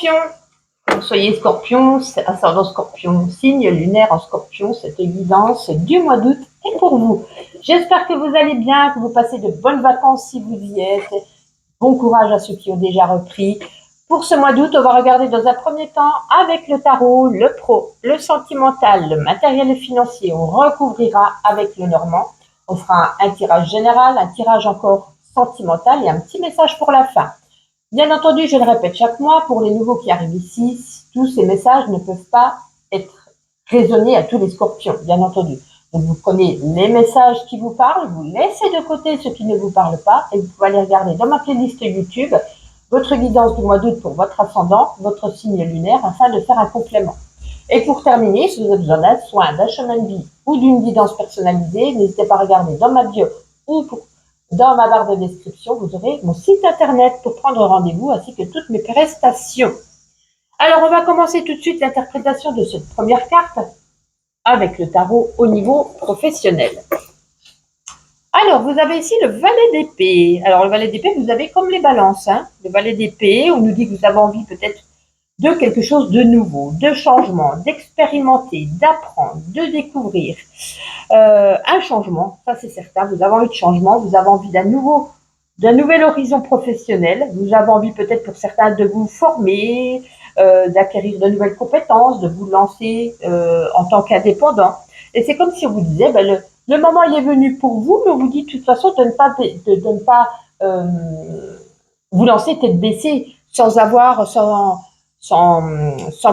scorpion, que vous soyez scorpion, ascendant scorpion, signe lunaire en scorpion, cette évidence du mois d'août est pour vous. J'espère que vous allez bien, que vous passez de bonnes vacances si vous y êtes. Bon courage à ceux qui ont déjà repris. Pour ce mois d'août, on va regarder dans un premier temps avec le tarot, le pro, le sentimental, le matériel et financier. On recouvrira avec le normand. On fera un tirage général, un tirage encore sentimental et un petit message pour la fin. Bien entendu, je le répète chaque mois, pour les nouveaux qui arrivent ici, tous ces messages ne peuvent pas être raisonnés à tous les scorpions, bien entendu. Donc vous prenez les messages qui vous parlent, vous laissez de côté ceux qui ne vous parlent pas et vous pouvez aller regarder dans ma playlist YouTube votre guidance du mois d'août pour votre ascendant, votre signe lunaire, afin de faire un complément. Et pour terminer, si vous avez besoin d'un soin, d'un chemin de vie ou d'une guidance personnalisée, n'hésitez pas à regarder dans ma bio ou dans ma barre de description, vous aurez mon site internet pour prendre rendez-vous ainsi que toutes mes prestations. Alors, on va commencer tout de suite l'interprétation de cette première carte avec le tarot au niveau professionnel. Alors, vous avez ici le valet d'épée. Alors, le valet d'épée, vous avez comme les balances. Le valet d'épée, on nous dit que vous avez envie peut-être de quelque chose de nouveau, de changement, d'expérimenter, d'apprendre, de découvrir. Un changement, ça c'est certain. Vous avez envie de changement, vous avez envie d'un nouvel horizon professionnel. Vous avez envie peut-être pour certains de vous former, d'acquérir de nouvelles compétences, de vous lancer en tant qu'indépendant. Et c'est comme si on vous disait, le moment il est venu pour vous, mais on vous dit de toute façon de ne pas vous lancer tête baissée sans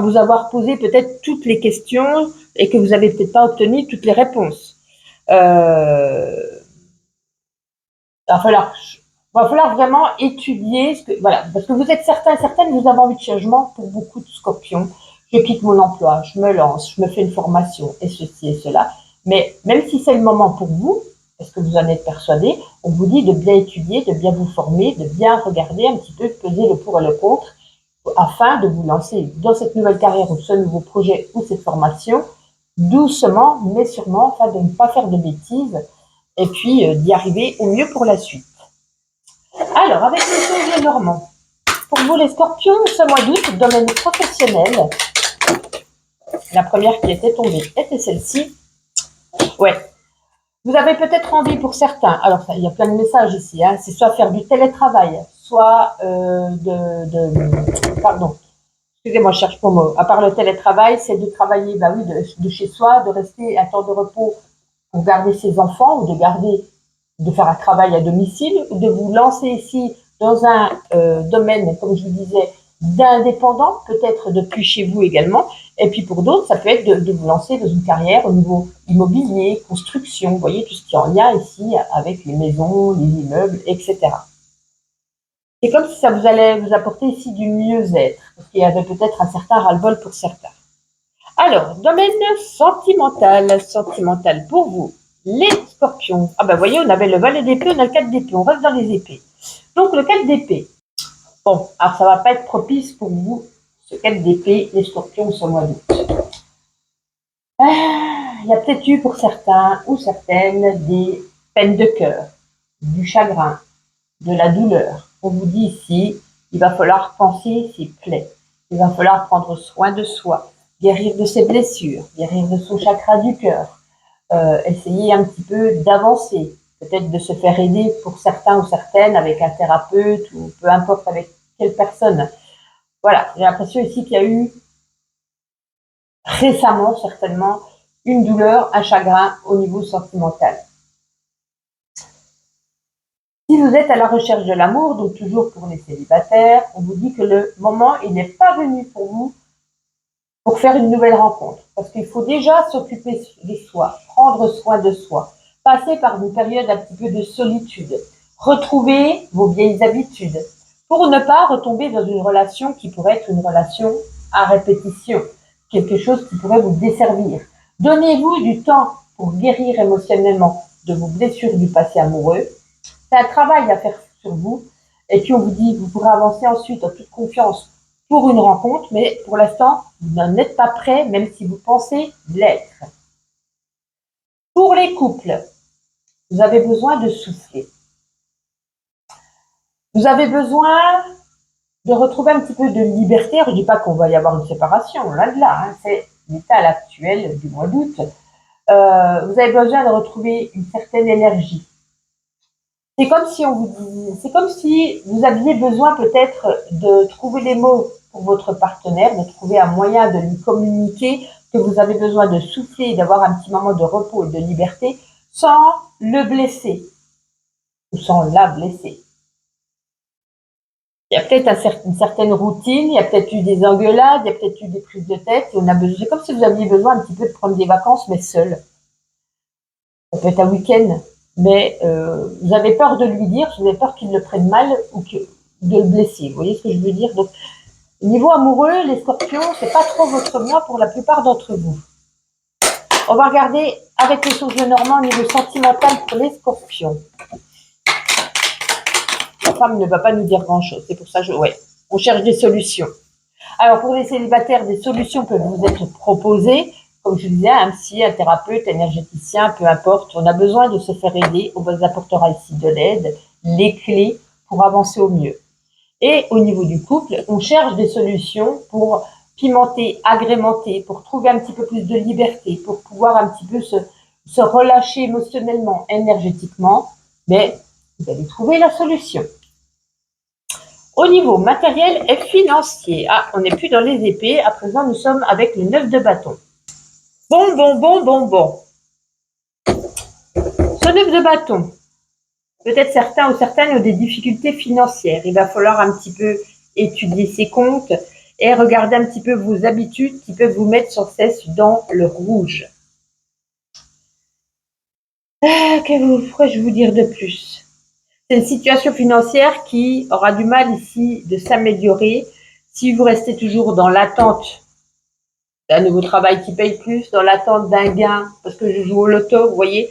vous avoir posé peut-être toutes les questions et que vous n'avez peut-être pas obtenu toutes les réponses. Va falloir vraiment étudier voilà, parce que vous êtes certaines, vous avez envie de changement pour beaucoup de scorpions. Je quitte mon emploi, je me lance, je me fais une formation et ceci et cela. Mais même si c'est le moment pour vous, est-ce que vous en êtes persuadé, on vous dit de bien étudier, de bien vous former, de bien regarder un petit peu, peser le pour et le contre, afin de vous lancer dans cette nouvelle carrière ou ce nouveau projet ou cette formation, doucement, mais sûrement, afin de ne pas faire de bêtises et puis d'y arriver au mieux pour la suite. Alors, avec le soleil normand, pour vous les scorpions, ce mois d'août, domaine professionnel, la première qui était tombée était celle-ci. Ouais. Vous avez peut-être envie pour certains, alors il y a plein de messages ici, c'est soit faire du télétravail, soit pardon, excusez-moi, je cherche mon mot. À part le télétravail, c'est de travailler, de chez soi, de rester un temps de repos pour garder ses enfants ou de faire un travail à domicile, ou de vous lancer ici dans un domaine, comme je vous disais, d'indépendant, peut-être depuis chez vous également. Et puis pour d'autres, ça peut être de vous lancer dans une carrière au niveau immobilier, construction, vous voyez, tout ce qui est en lien ici avec les maisons, les immeubles, etc. C'est comme si ça vous allait vous apporter ici du mieux-être, parce qu'il y avait peut-être un certain ras-le-bol pour certains. Alors, domaine sentimental pour vous, les scorpions. Ah ben, vous voyez, on avait le valet d'épée, on a le 4 d'épée, on reste dans les épées. Donc, le 4 d'épée. Bon, alors ça va pas être propice pour vous, ce 4 d'épée, les scorpions, ce mois d'août. Il y a peut-être eu pour certains ou certaines des peines de cœur, du chagrin, de la douleur. On vous dit ici, il va falloir penser ses plaies. Il va falloir prendre soin de soi, guérir de ses blessures, guérir de son chakra du cœur, essayer un petit peu d'avancer, peut-être de se faire aider pour certains ou certaines avec un thérapeute ou peu importe avec quelle personne. Voilà, j'ai l'impression ici qu'il y a eu récemment certainement une douleur, un chagrin au niveau sentimental. Si vous êtes à la recherche de l'amour, donc toujours pour les célibataires, on vous dit que le moment, il n'est pas venu pour vous pour faire une nouvelle rencontre. Parce qu'il faut déjà s'occuper de soi, prendre soin de soi, passer par une période un petit peu de solitude, retrouver vos vieilles habitudes, pour ne pas retomber dans une relation qui pourrait être une relation à répétition, quelque chose qui pourrait vous desservir. Donnez-vous du temps pour guérir émotionnellement de vos blessures du passé amoureux. C'est un travail à faire sur vous. Et puis on vous dit, vous pourrez avancer ensuite en toute confiance pour une rencontre, mais pour l'instant, vous n'en êtes pas prêt, même si vous pensez l'être. Pour les couples, vous avez besoin de souffler. Vous avez besoin de retrouver un petit peu de liberté. Je ne dis pas qu'on va y avoir une séparation, là de là, hein, c'est l'état actuel du mois d'août. Vous avez besoin de retrouver une certaine énergie. C'est comme si c'est comme si vous aviez besoin peut-être de trouver les mots pour votre partenaire, de trouver un moyen de lui communiquer que vous avez besoin de souffler, d'avoir un petit moment de repos et de liberté sans le blesser ou sans la blesser. Il y a peut-être une certaine routine, il y a peut-être eu des engueulades, il y a peut-être eu des prises de tête. Et on a besoin, c'est comme si vous aviez besoin un petit peu de prendre des vacances, mais seul. Ça peut être un week-end, mais vous avez peur de lui dire, vous avez peur qu'il le prenne mal ou de le blesser. Vous voyez ce que je veux dire? Donc, au niveau amoureux, les scorpions, c'est pas trop votre mois pour la plupart d'entre vous. On va regarder avec les choses de Normand au niveau sentimental pour les scorpions. La femme ne va pas nous dire grand-chose, c'est pour ça que on cherche des solutions. Alors, pour les célibataires, des solutions peuvent vous être proposées. Comme je disais, un psy, un thérapeute, énergéticien, peu importe. On a besoin de se faire aider. On vous apportera ici de l'aide, les clés pour avancer au mieux. Et au niveau du couple, on cherche des solutions pour pimenter, agrémenter, pour trouver un petit peu plus de liberté, pour pouvoir un petit peu se relâcher émotionnellement, énergétiquement. Mais vous allez trouver la solution. Au niveau matériel et financier, on n'est plus dans les épées, à présent nous sommes avec le 9 de bâton. Bon. Ce 9 de bâton, peut-être certains ou certaines ont des difficultés financières. Il va falloir un petit peu étudier ses comptes et regarder un petit peu vos habitudes qui peuvent vous mettre sans cesse dans le rouge. Que pourrais-je vous dire de plus? C'est une situation financière qui aura du mal ici de s'améliorer si vous restez toujours dans l'attente d'un nouveau travail qui paye plus, dans l'attente d'un gain, parce que je joue au loto, vous voyez.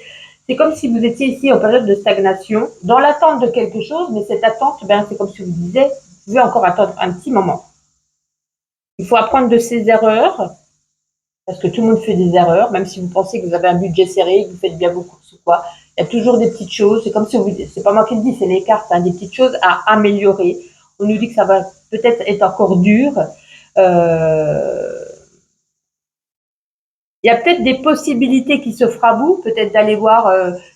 C'est comme si vous étiez ici en période de stagnation, dans l'attente de quelque chose, mais cette attente, c'est comme si vous disiez, vous pouvez encore attendre un petit moment. Il faut apprendre de ses erreurs, parce que tout le monde fait des erreurs, même si vous pensez que vous avez un budget serré, que vous faites bien beaucoup ou quoi. Il y a toujours des petites choses, c'est comme si c'est pas moi qui le dis, c'est les cartes, des petites choses à améliorer. On nous dit que ça va peut-être être encore dur. Il y a peut-être des possibilités qui s'offrent à vous, peut-être d'aller voir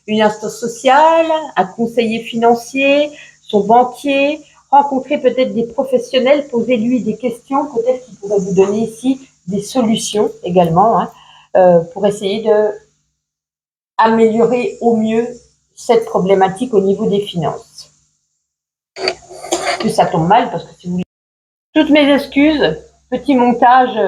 une instance sociale, un conseiller financier, son banquier, rencontrer peut-être des professionnels, poser-lui des questions, peut-être qu'il pourrait vous donner ici des solutions également, pour essayer de améliorer au mieux cette problématique au niveau des finances. Plus ça tombe mal, parce que si vous voulez... Toutes mes excuses, petit montage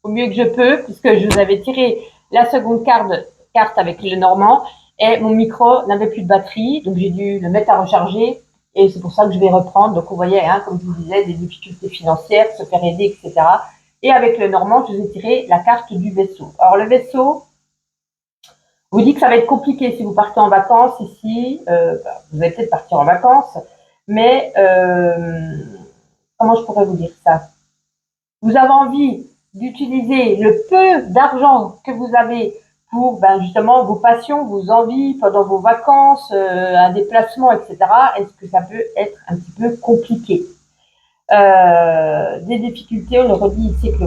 au mieux que je peux, puisque je vous avais tiré la seconde carte avec le Normand, et mon micro n'avait plus de batterie, donc j'ai dû le mettre à recharger, et c'est pour ça que je vais reprendre. Donc vous voyez, comme je vous disais, des difficultés financières, se faire aider, etc. Et avec le Normand, je vous ai tiré la carte du vaisseau. Alors le vaisseau vous dit que ça va être compliqué si vous partez en vacances ici. Vous allez peut-être partir en vacances, mais comment je pourrais vous dire ça? Vous avez envie d'utiliser le peu d'argent que vous avez pour justement vos passions, vos envies, pendant vos vacances, un déplacement, etc. Est-ce que ça peut être un petit peu compliqué? Des difficultés, on le redit ici avec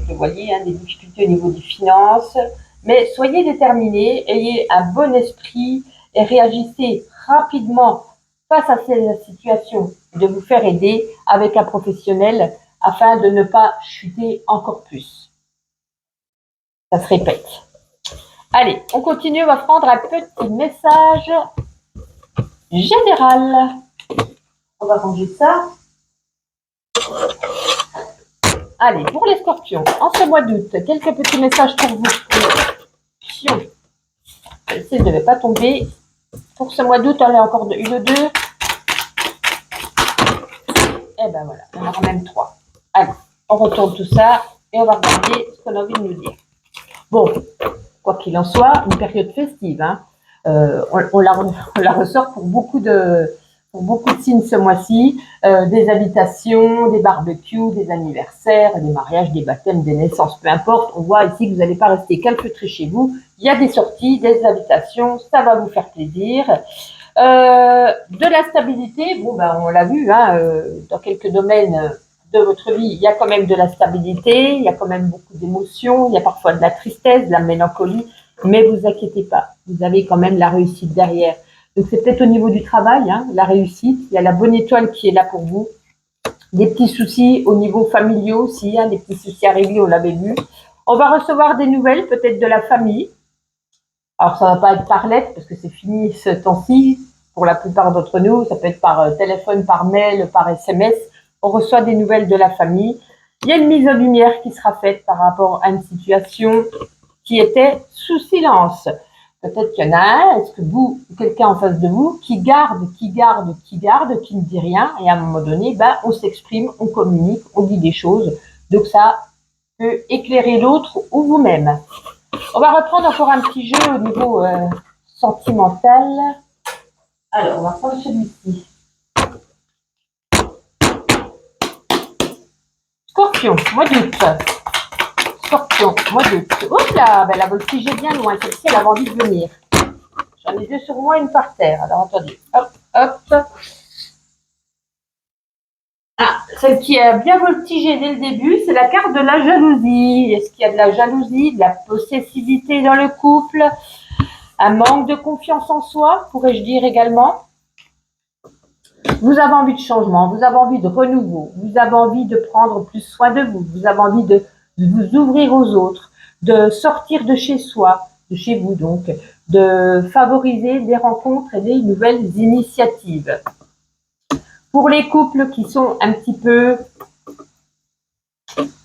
le voilier, des difficultés au niveau des finances, mais soyez déterminés, ayez un bon esprit et réagissez rapidement face à ces situations, de vous faire aider avec un professionnel afin de ne pas chuter encore plus. Ça se répète. Allez, on continue, on va prendre un petit message général. On va ranger ça. Allez, pour les scorpions, en ce mois d'août, quelques petits messages pour vous. Pion. Celle-ci ne devait pas tomber. Pour ce mois d'août, on a encore une ou deux. Et ben voilà, on en a même trois. Allez, on retourne tout ça et on va regarder ce qu'on a envie de nous dire. Bon, quoi qu'il en soit, une période festive. On la ressort pour beaucoup de signes ce mois-ci. Des habitations, des barbecues, des anniversaires, des mariages, des baptêmes, des naissances, peu importe. On voit ici que vous n'allez pas rester calfeutré chez vous. Il y a des sorties, des habitations, ça va vous faire plaisir. De la stabilité, bon ben on l'a vu, hein, dans quelques domaines de votre vie, il y a quand même de la stabilité, il y a quand même beaucoup d'émotions, il y a parfois de la tristesse, de la mélancolie, mais vous inquiétez pas, vous avez quand même la réussite derrière. Donc c'est peut-être au niveau du travail, hein, la réussite, il y a la bonne étoile qui est là pour vous. Des petits soucis au niveau familial aussi, hein, des petits soucis à régler, on l'avait vu. On va recevoir des nouvelles, peut-être de la famille. Alors ça va pas être par lettre parce que c'est fini ce temps-ci. Pour la plupart d'entre nous, ça peut être par téléphone, par mail, par SMS. On reçoit des nouvelles de la famille. Il y a une mise en lumière qui sera faite par rapport à une situation qui était sous silence. Peut-être qu'il y en a un, est-ce que vous, quelqu'un en face de vous, qui garde, qui ne dit rien, et à un moment donné, ben, on s'exprime, on communique, on dit des choses. Donc ça peut éclairer l'autre ou vous-même. On va reprendre encore un petit jeu au niveau sentimental. Alors, on va prendre celui-ci. Scorpion, mois d'août. Scorpion, mois d'août. Oups là, ben, la voltige est bien loin. Celle-ci, elle avait envie de venir. J'en ai deux sur moi, une par terre. Alors, attendez. Hop, hop. Ah, celle qui a bien voltigé dès le début, c'est la carte de la jalousie. Est-ce qu'il y a de la jalousie, de la possessivité dans le couple? Un manque de confiance en soi, pourrais-je dire également. Vous avez envie de changement, vous avez envie de renouveau, vous avez envie de prendre plus soin de vous, vous avez envie de vous ouvrir aux autres, de sortir de chez soi, de chez vous donc, de favoriser des rencontres et des nouvelles initiatives. Pour les couples qui sont un petit peu,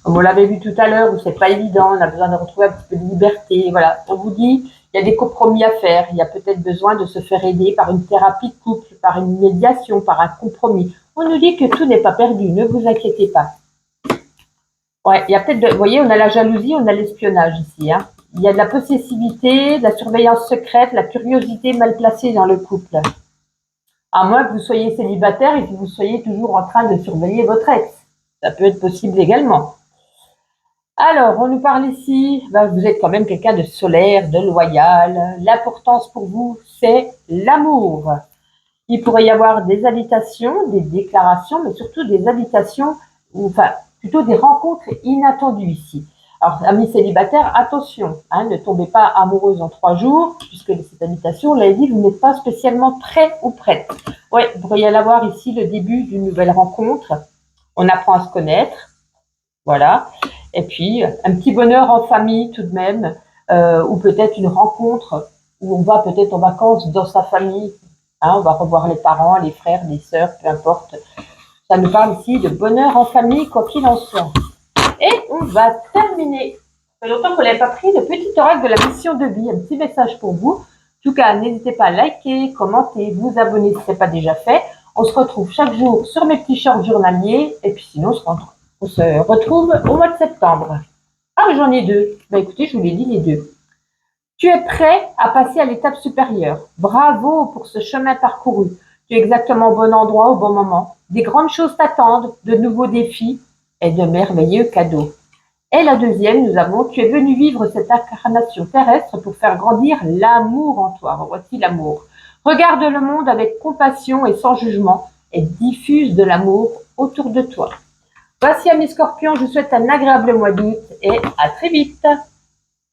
comme on l'avait vu tout à l'heure, où c'est pas évident, on a besoin de retrouver un petit peu de liberté, voilà, on vous dit, il y a des compromis à faire, il y a peut-être besoin de se faire aider par une thérapie de couple, par une médiation, par un compromis. On nous dit que tout n'est pas perdu, ne vous inquiétez pas. Ouais, il y a peut-être, vous voyez, on a la jalousie, on a l'espionnage ici, hein. Il y a de la possessivité, de la surveillance secrète, la curiosité mal placée dans le couple. À moins que vous soyez célibataire et que vous soyez toujours en train de surveiller votre ex. Ça peut être possible également. Alors, on nous parle ici, vous êtes quand même quelqu'un de solaire, de loyal. L'importance pour vous, c'est l'amour. Il pourrait y avoir des invitations, des déclarations, mais surtout des invitations, enfin, plutôt des rencontres inattendues ici. Alors, amis célibataires, attention, hein, ne tombez pas amoureuse en 3 jours, puisque cette invitation, on l'a dit, vous n'êtes pas spécialement prêt ou prête. Oui, il pourrait y avoir ici le début d'une nouvelle rencontre. On apprend à se connaître, voilà. Et puis, un petit bonheur en famille tout de même, ou peut-être une rencontre où on va peut-être en vacances dans sa famille. Hein, on va revoir les parents, les frères, les sœurs, peu importe. Ça nous parle ici de bonheur en famille, quoi qu'il en soit. Et on va terminer. Ça fait longtemps qu'on n'avait pas pris le petit oracle de la mission de vie. Un petit message pour vous. En tout cas, n'hésitez pas à liker, commenter, vous abonner si ce n'est pas déjà fait. On se retrouve chaque jour sur mes petits shorts journaliers. Et puis sinon, on se retrouve au mois de septembre. Ah, j'en ai 2. Écoutez, je vous l'ai dit, les 2. Tu es prêt à passer à l'étape supérieure. Bravo pour ce chemin parcouru. Tu es exactement au bon endroit au bon moment. Des grandes choses t'attendent, de nouveaux défis et de merveilleux cadeaux. Et la deuxième, nous avons, tu es venu vivre cette incarnation terrestre pour faire grandir l'amour en toi. Voici l'amour. Regarde le monde avec compassion et sans jugement et diffuse de l'amour autour de toi. Voici, amis scorpions, je vous souhaite un agréable mois d'août et à très vite.